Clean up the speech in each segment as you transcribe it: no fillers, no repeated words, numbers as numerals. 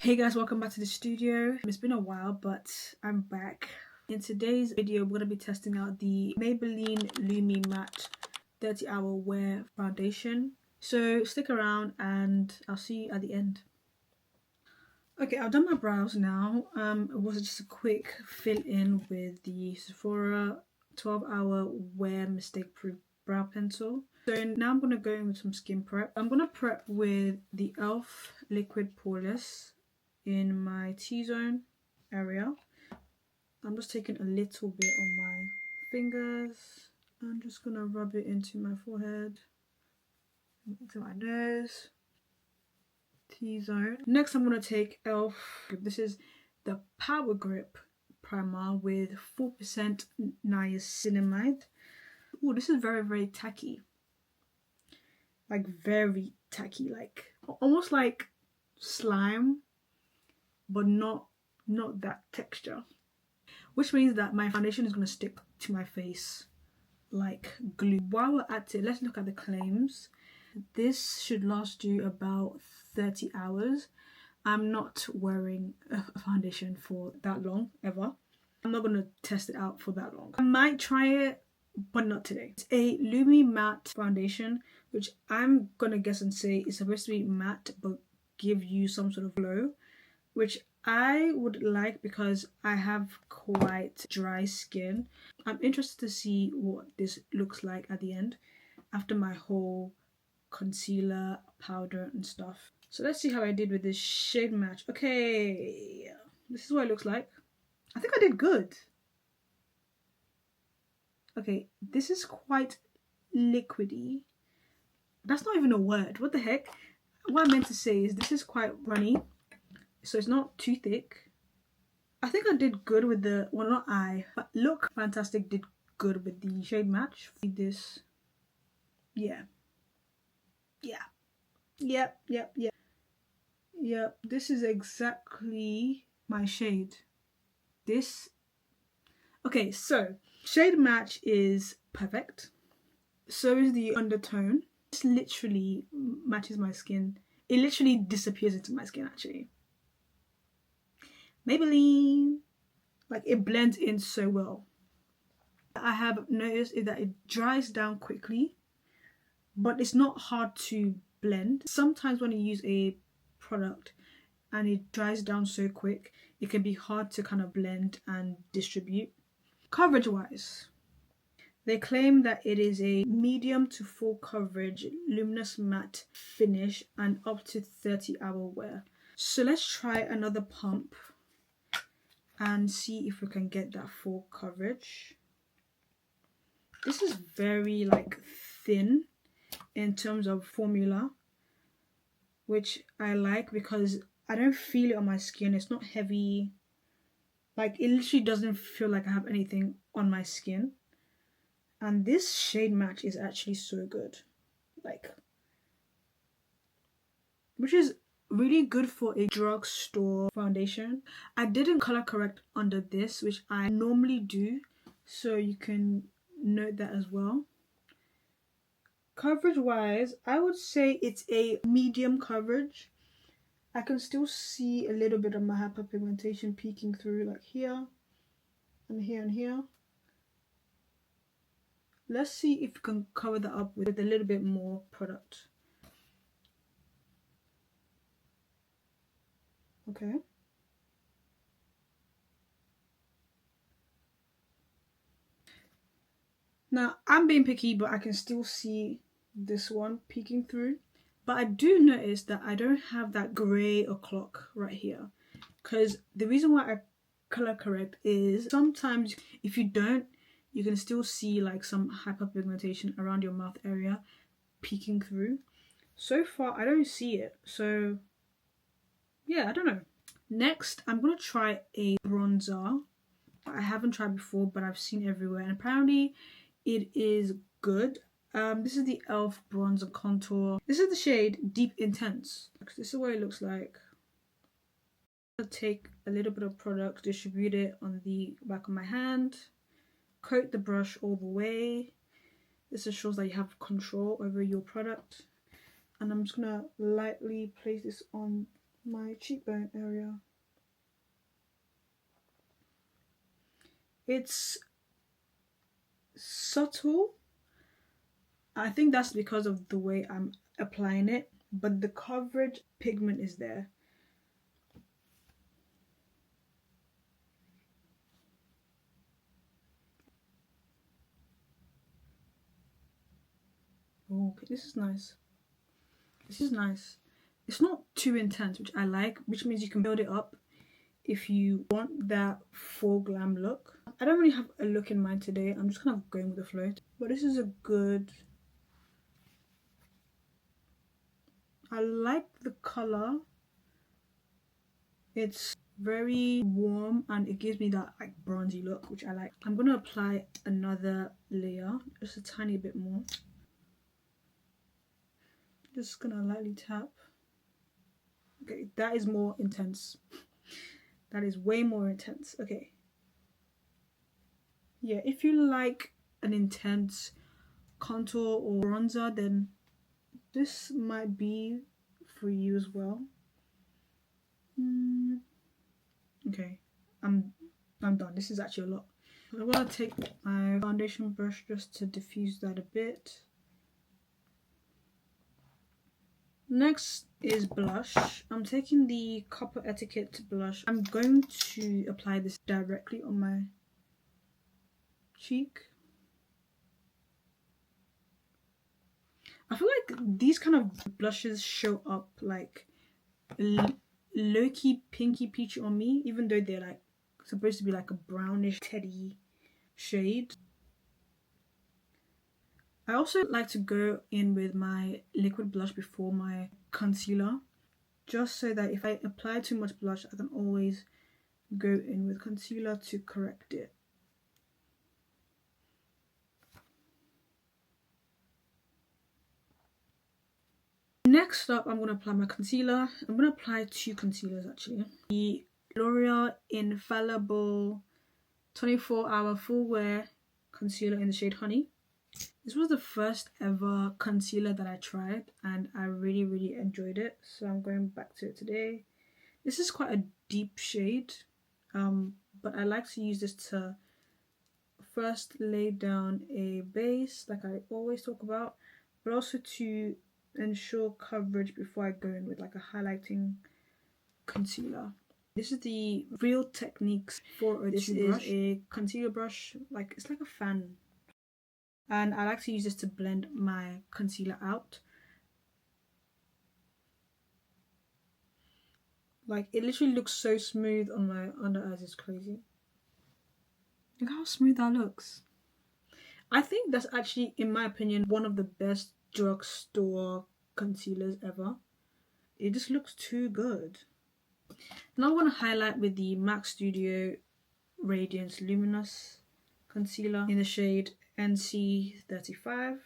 Hey guys, welcome back to the studio. It's been a while, but I'm back. In today's video, we're going to be testing out the Maybelline Lumi Matte 30-Hour Wear Foundation. So stick around and I'll see you at the end. Okay, I've done my brows now. It was just a quick fill in with the Sephora 12-Hour Wear Mistake Proof Brow Pencil. So now I'm going to go in with some skin prep. I'm going to prep with the e.l.f. Liquid Poreless in my T-zone area. I'm just taking a little bit on my fingers. I'm just going to rub it into my forehead, into my nose. T-zone. Next I'm going to take e.l.f. This is the Power Grip Primer with 4% niacinamide. Oh, this is very tacky. Like very tacky, like almost like slime, but not that texture, which means that my foundation is going to stick to my face like glue. While we're at it, let's look at the claims. This should last you about 30 hours. I'm not wearing a foundation for that long ever. I'm not going to test it out for that long. I might try it, but not today. It's a Lumi Matte foundation, which I'm gonna guess and say is supposed to be matte but give you some sort of glow, which I would like because I have quite dry skin. I'm interested to see what this looks like at the end after my whole concealer, powder and stuff. So let's see how I did with this shade match. Okay, this is what it looks like. I think I did good. Okay, this is quite liquidy. That's not even a word. What the heck? What I meant to say is this is quite runny, so it's not too thick. I think I did good with the, well, not I, but Look Fantastic did good with the shade match. This, yeah. This is exactly my shade. This, okay, so shade match is perfect. So is the undertone. This literally matches my skin. It literally disappears into my skin actually. Maybelline, like it blends in so well. I have noticed is that it dries down quickly, but it's not hard to blend. Sometimes when you use a product and it dries down so quick, it can be hard to kind of blend and distribute. Coverage wise, they claim that it is a medium to full coverage luminous matte finish and up to 30-hour wear. So let's try another pump and see if we can get that full coverage. This is very like thin in terms of formula, which I like because I don't feel it on my skin. It's not heavy. Like it literally doesn't feel like I have anything on my skin. And this shade match is actually so good, like, which is really good for a drugstore foundation. I didn't color correct under this, which I normally do, so you can note that as well. Coverage wise, I would say it's a medium coverage. I can still see a little bit of my hyperpigmentation peeking through, like here and here and here. Let's see if we can cover that up with a little bit more product. Okay. Now, I'm being picky, but I can still see this one peeking through. But I do notice that I don't have that grey o'clock right here. Because the reason why I color correct is sometimes if you don't, you can still see like some hyperpigmentation around your mouth area peeking through. So far, I don't see it. So, yeah, I don't know. Next, I'm going to try a bronzer. I haven't tried before, but I've seen everywhere. And apparently, it is good. This is the e.l.f. Bronzer Contour. This is the shade Deep Intense. This is what it looks like. I'm going to take a little bit of product, distribute it on the back of my hand. Coat the brush all the way. This just shows that you have control over your product. And I'm just gonna lightly place this on my cheekbone area. It's subtle. I think that's because of the way I'm applying it, but the coverage pigment is there. Oh, okay, this is nice. This is nice. It's not too intense, which I like, which means you can build it up if you want that full glam look. I don't really have a look in mind today. I'm just kind of going with the flow. But this is a good... I like the color. It's very warm and it gives me that like bronzy look, which I like. I'm going to apply another layer, just a tiny bit more. Just gonna lightly tap. Okay, that is more intense. That is way more intense. Okay. Yeah, if you like an intense contour or bronzer, then this might be for you as well. Okay, I'm done. This is actually a lot. I'm gonna take my foundation brush just to diffuse that a bit. Next is blush. I'm taking the Copper Etiquette blush. I'm going to apply this directly on my cheek. I feel like these kind of blushes show up like low-key pinky peachy on me, even though they're like supposed to be like a brownish teddy shade. I also like to go in with my liquid blush before my concealer, just so that if I apply too much blush, I can always go in with concealer to correct it. Next up, I'm going to apply my concealer. I'm going to apply two concealers actually. The L'Oreal Infallible 24-Hour Full Wear Concealer in the shade Honey. This was the first ever concealer that I tried and I really enjoyed it. So I'm going back to it today. This is quite a deep shade, but I like to use this to first lay down a base like I always talk about, but also to ensure coverage before I go in with like a highlighting concealer. This is the Real Techniques 402 brush. This is a concealer brush, like it's like a fan. And I like to use this to blend my concealer out. Like it literally looks so smooth on my under eyes, it's crazy. Look how smooth that looks. I think that's actually, in my opinion, one of the best drugstore concealers ever. It just looks too good. Now I'm going to highlight with the MAC Studio Radiance Luminous Concealer in the shade NC35.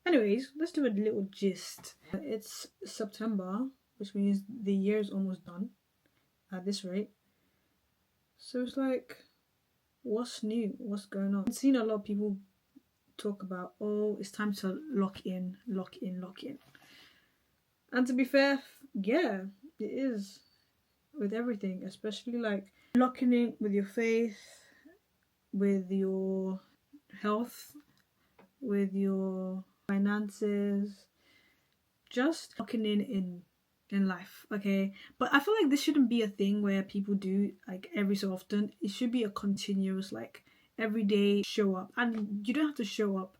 Anyways, let's do a little gist. It's September, which means the year is almost done at this rate. So it's like, what's new? What's going on? I've seen a lot of people talk about, oh, it's time to lock in. And to be fair, yeah, it is with everything, especially like locking in with your faith, with your health, with your finances, just locking in life, okay? But I feel like this shouldn't be a thing where people do like every so often. It should be a continuous, like, everyday show up. And you don't have to show up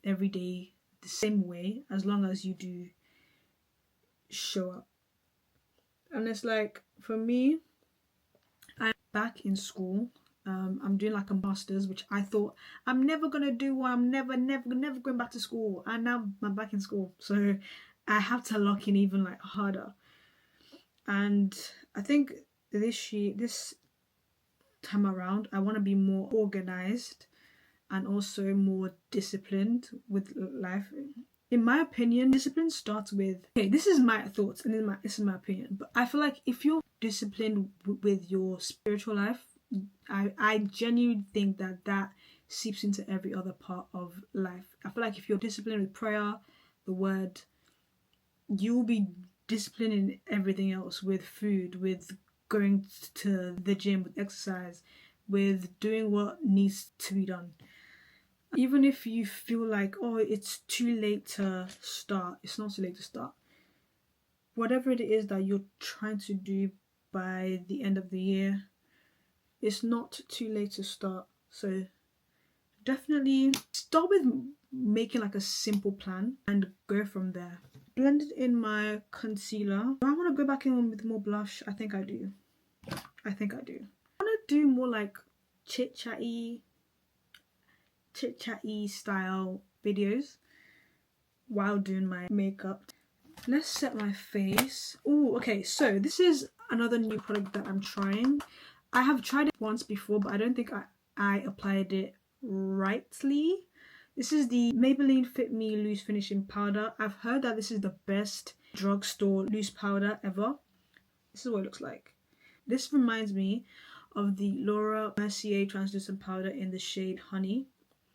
every day the same way, as long as you do show up. And it's like, for me, I'm back in school. I'm doing like a master's, which I thought I'm never gonna do. I'm never going back to school, and now I'm back in school, so I have to lock in even like harder. And I think this time around, I want to be more organized and also more disciplined with life. In my opinion, discipline starts with, okay, this is my thoughts and this is my opinion, but I feel like if you're disciplined with your spiritual life, I genuinely think that seeps into every other part of life. I feel like if you're disciplined with prayer, the word, you'll be disciplined in everything else, with food, with going to the gym, with exercise, with doing what needs to be done. Even if you feel like, oh, it's too late to start, it's not too late to start. Whatever it is that you're trying to do by the end of the year, it's not too late to start. So definitely start with making like a simple plan and go from there. Blended in my concealer. Do I want to go back in with more blush? I think I do. I want to do more like chit-chatty style videos while doing my makeup. Let's set my face. Oh, okay, so this is another new product that I'm trying. I have tried it once before, but I don't think I applied it rightly. This is the Maybelline Fit Me Loose Finishing Powder. I've heard that this is the best drugstore loose powder ever. This is what it looks like. This reminds me of the Laura Mercier translucent powder in the shade Honey.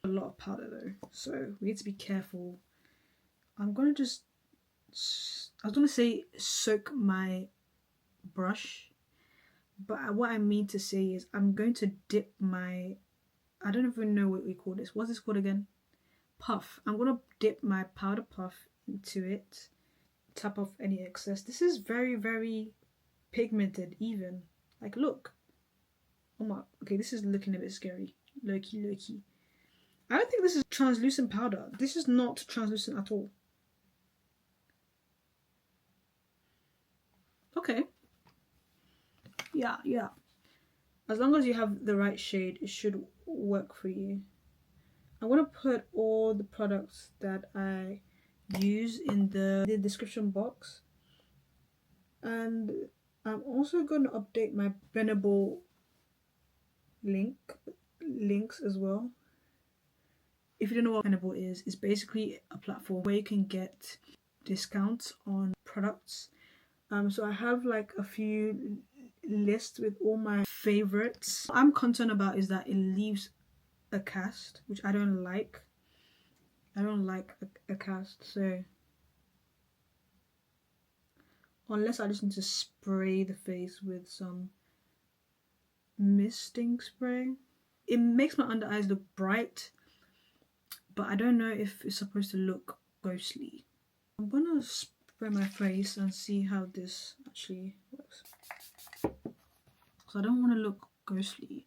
A lot of powder though, so we need to be careful. I'm gonna just, I was gonna say soak my brush, but what I mean to say is I'm going to dip my, I don't even know what we call this. What's this called again? Puff. I'm gonna dip my powder puff into it, tap off any excess. This is very, very pigmented even. Like, look. Oh my, okay, this is looking a bit scary. Low-key. I don't think this is translucent powder. This is not translucent at all. Okay. Yeah. As long as you have the right shade, it should work for you. I'm going to put all the products that I use in the description box. And I'm also going to update my Blendable links as well. If you don't know what Blendable is, it's basically a platform where you can get discounts on products. So I have like a few lists with all my favorites. What I'm concerned about is that it leaves a cast, which I don't like. I don't like a cast, so unless I just need to spray the face with some misting spray. It makes my under eyes look bright, but I don't know if it's supposed to look ghostly. I'm gonna spray my face and see how this actually works, because I don't want to look ghostly.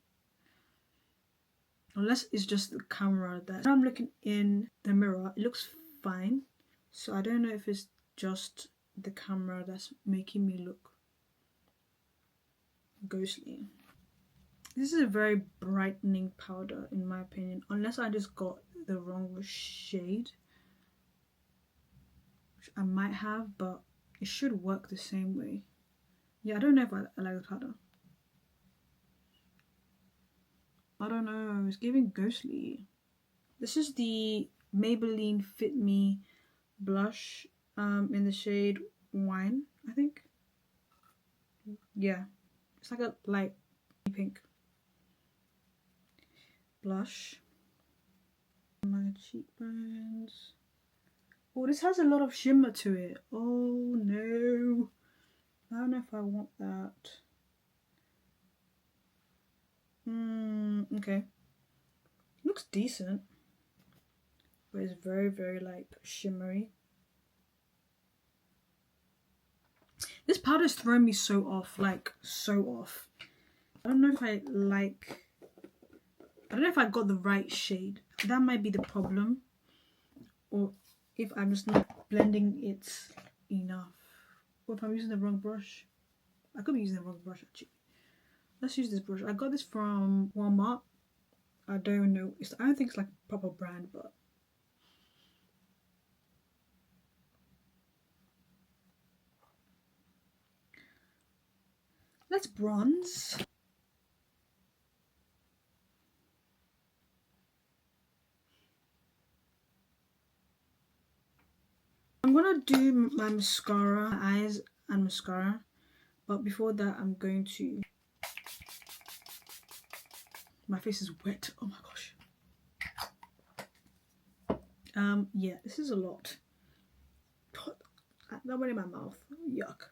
Unless it's just the camera that I'm looking in the mirror, it looks fine. So I don't know if it's just the camera that's making me look ghostly. This is a very brightening powder in my opinion, unless I just got the wrong shade, which I might have, but it should work the same way. Yeah, I don't know if I like the powder. I don't know, it's giving ghostly. This is the Maybelline Fit Me blush in the shade Wine, I think. Yeah, it's like a light pink blush. My cheekbones. Oh, this has a lot of shimmer to it. Oh no, I don't know if I want that. Okay, looks decent, but it's very, very like shimmery. This powder is throwing me so off, like so off. I don't know if I don't know if I got the right shade. That might be the problem, or if I'm just not blending it enough, or if I'm using the wrong brush. I could be using the wrong brush actually. Let's use this brush. I got this from Walmart. I don't know. I don't think it's like a proper brand, but let's bronze. I'm gonna do my mascara, my eyes and mascara, but before that I'm going to, my face is wet, oh my gosh. Yeah, this is a lot. That went in my mouth. Yuck.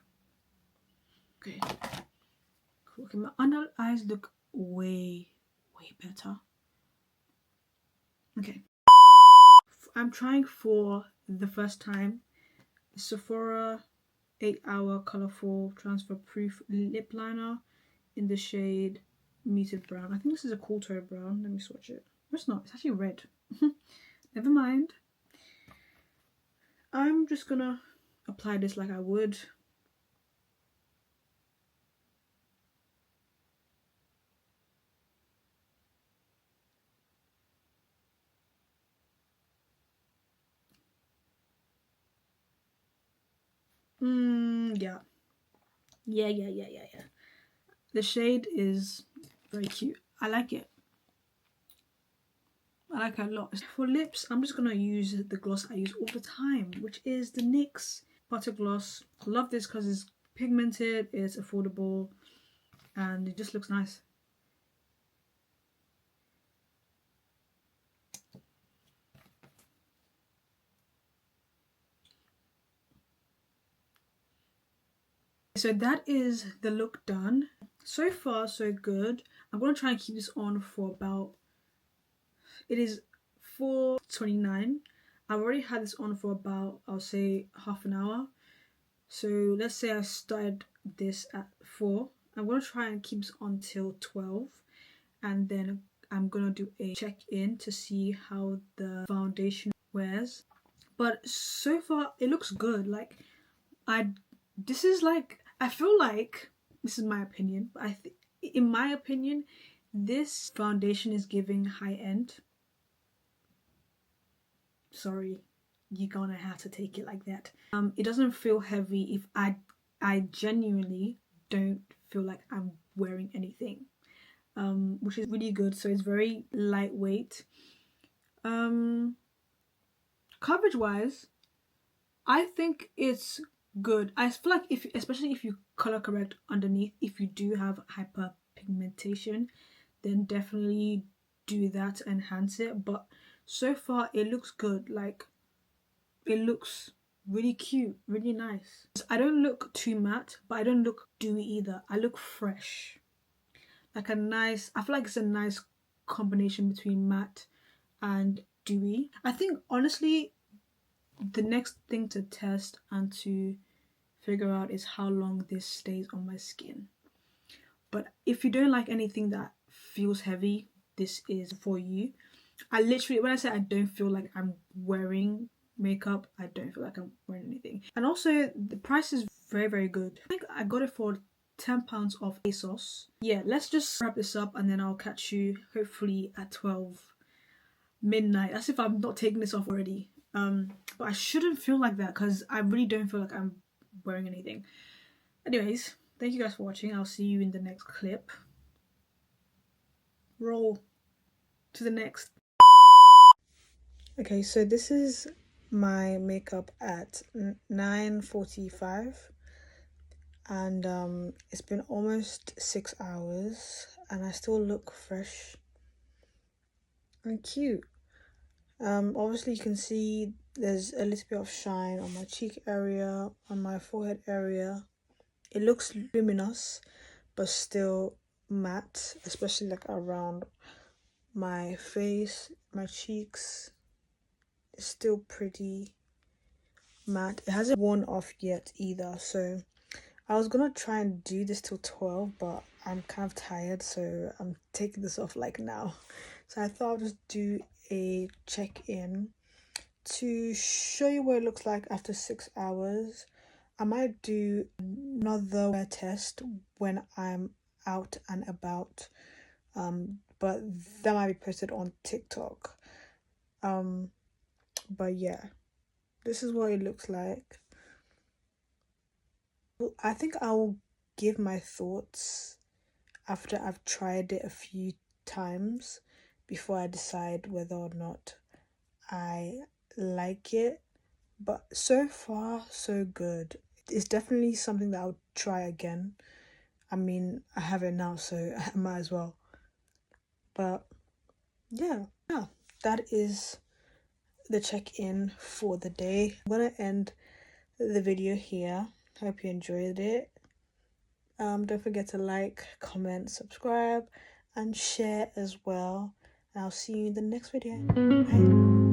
Okay. Cool. Okay, my under eyes look way better. Okay. I'm trying for the first time Sephora 8-Hour Colorful Transfer Proof Lip Liner in the shade Muted Brown. I think this is a cool tone brown. Let me swatch it. No, it's not. It's actually red. Never mind. I'm just gonna apply this like I would. Yeah. Yeah. The shade is very cute. I like it. I like it a lot. For lips, I'm just gonna use the gloss I use all the time, which is the NYX Butter Gloss. I love this because it's pigmented, it's affordable, and it just looks nice. So that is the look done. So far, so good. I'm gonna try and keep this on for about, it is 4:29. I've already had this on for about, I'll say half an hour. So let's say I started this at 4. I'm gonna try and keep this on till 12, and then I'm gonna do a check-in to see how the foundation wears. But so far it looks good. Like this is like, I feel like, this is my opinion, but in my opinion, this foundation is giving high-end. Sorry, you're gonna have to take it like that. It doesn't feel heavy. If I genuinely don't feel like I'm wearing anything, which is really good. So it's very lightweight. Coverage wise, I think it's good. I feel like especially if you color correct underneath, if you do have hyperpigmentation, then definitely do that to enhance it. But so far it looks good. Like, it looks really cute, really nice. I don't look too matte, but I don't look dewy either. I look fresh. Like a nice, I feel like it's a nice combination between matte and dewy. I think honestly the next thing to test and to figure out is how long this stays on my skin. But if you don't like anything that feels heavy, this is for you. I literally, when I say I don't feel like I'm wearing makeup, I don't feel like I'm wearing anything. And also the price is very good. I think I got it for £10 off ASOS. Yeah, let's just wrap this up and then I'll catch you hopefully at 12 midnight. As if I'm not taking this off already. But I shouldn't feel like that because I really don't feel like I'm wearing anything. Anyways, thank you guys for watching. I'll see you in the next clip. Roll to the next. Okay, so this is my makeup at 9:45 and it's been almost 6 hours and I still look fresh and cute. Obviously you can see there's a little bit of shine on my cheek area, on my forehead area. It looks luminous but still matte, especially like around my face, my cheeks. It's still pretty matte. It hasn't worn off yet either, so I was gonna try and do this till 12, but I'm kind of tired, so I'm taking this off like now. So I thought I'll just do a check-in to show you what it looks like after 6 hours. I might do another wear test when I'm out and about, but that might be posted on TikTok. But yeah, this is what it looks like. I think I'll give my thoughts after I've tried it a few times before I decide whether or not I like it. But so far, so good. It's definitely something that I would try again. I mean, I have it now, so I might as well. But yeah, that is the check-in for the day. I'm gonna end the video here. Hope you enjoyed it. Don't forget to like, comment, subscribe, and share as well. And I'll see you in the next video. Bye.